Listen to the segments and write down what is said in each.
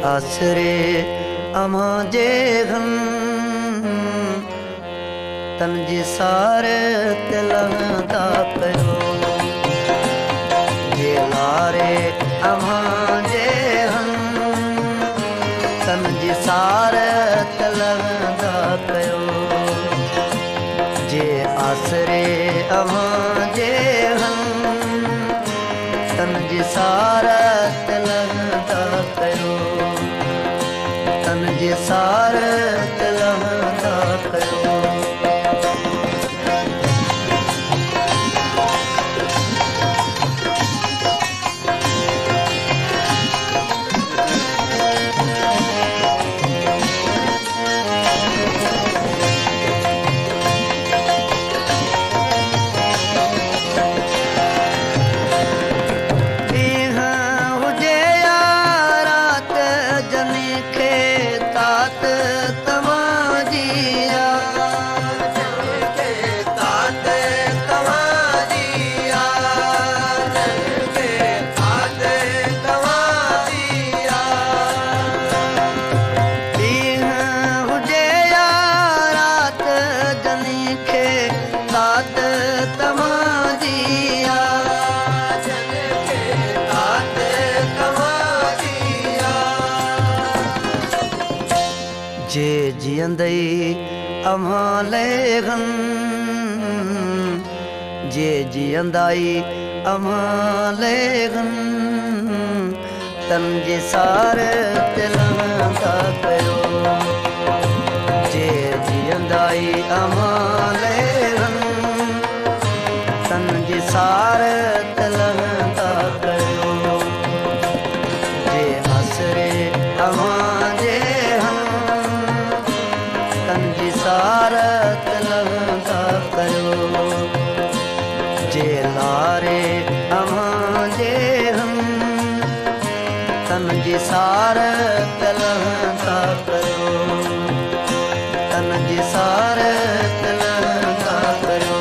आसरे अमा जे घन तन जी सारे तिलंदा कयो जे लारे अमा जे घन तन जी सारे तिलंदा कयो जे आसरे अमा जे घन तन जी सारे तिलंदा कयो तन जी सारे तिलंदा कयो जे जियंदई अमाले घन जे जियंदाई अमाले घन तन जे सारे तिलंदा कयो जे जियंदाई अमाले घन तन जे सारे तिलंदा कयो जे आसरे अमा सारे तिलंदा कयो जे लारे अमा जे हम तन जी सारे तिलंदा कयो तन जी सारे तिलंदा कयो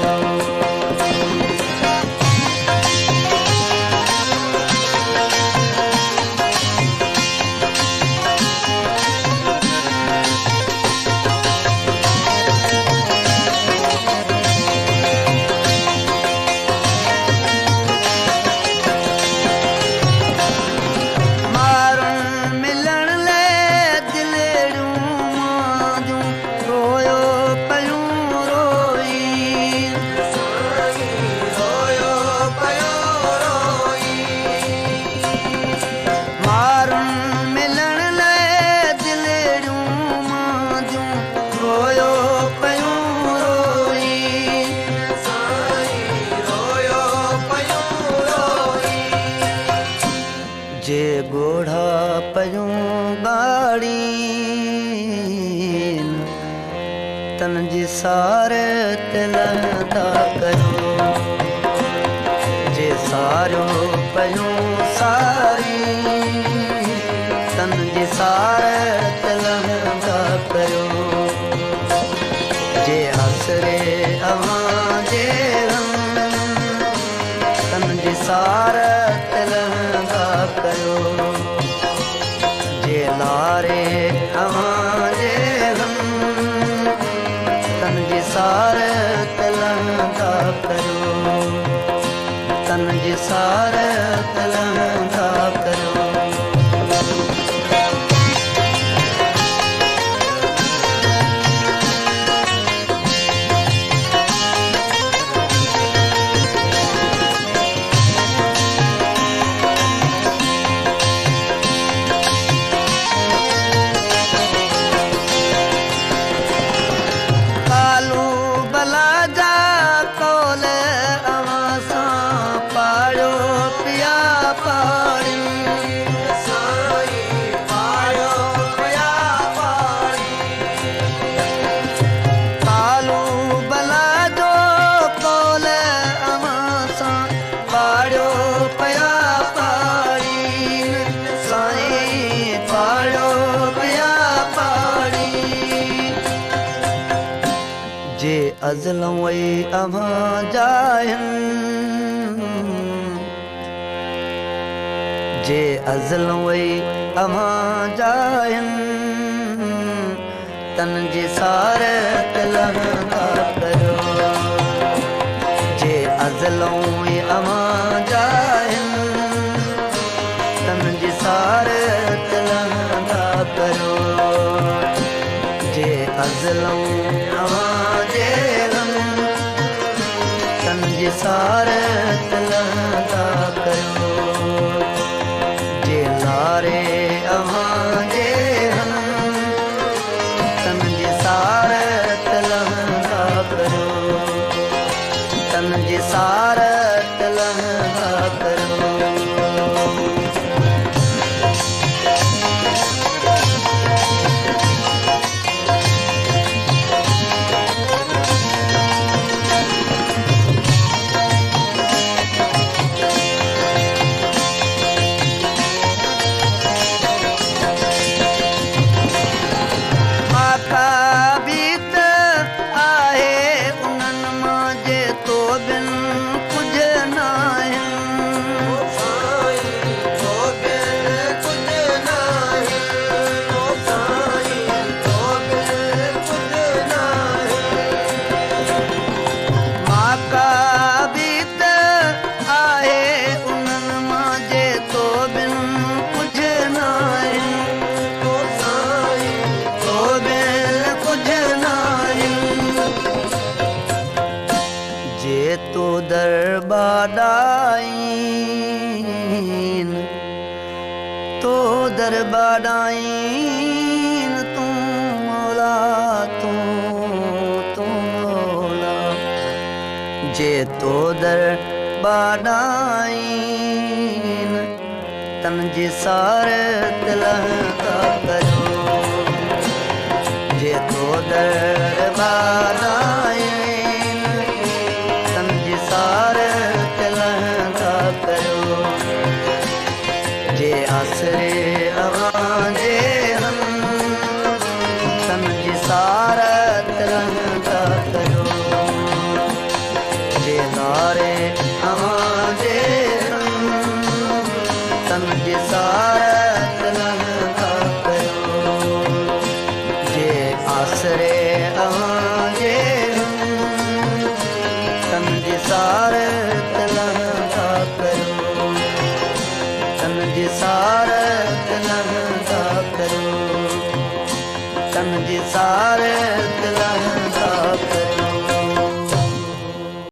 जे गोढ़ा पयूं गाड़ी तन जी सारे तिलंदा कयो जे सारो पयूं सारी तन जी सारे तिलंदा कयो जे आसरे अमा जे तन जी सारे तिलंदा कयो जे लारे अमा जे घन तन जी सारे तिलंदा कयो तन जी सारे तिलंदा कयो जे अज़लम वई अमां जायन जे अज़ल वई अमां जाइन तन जी सारत लहंदा कयो जे अज़ल वई अमां जाइन तन जी सारत लहंदा कयो जे अज़ल अमां जेहन तन जी सारत लहंदा कयो लारे अमां जेहन तन जी सारत लहंदा कयो तन जी सारत लहंदा कयो तो दरबाराइन तू मौला तू मौला जे तो दरबाराइन तन जी सारत लहंदा कयो जे तो दरबाराइन तन जी सारत लहंदा कयो जे आसरे अवां जेहन तन जी सारत लहंदा कयो जे लारे अवां जेहन तन जी सारत लहंदा कयो जे आसरे अवां जेहन तन जी सारत लहंदा कयो तन जी सारत लहंदा कयो तन जी सारत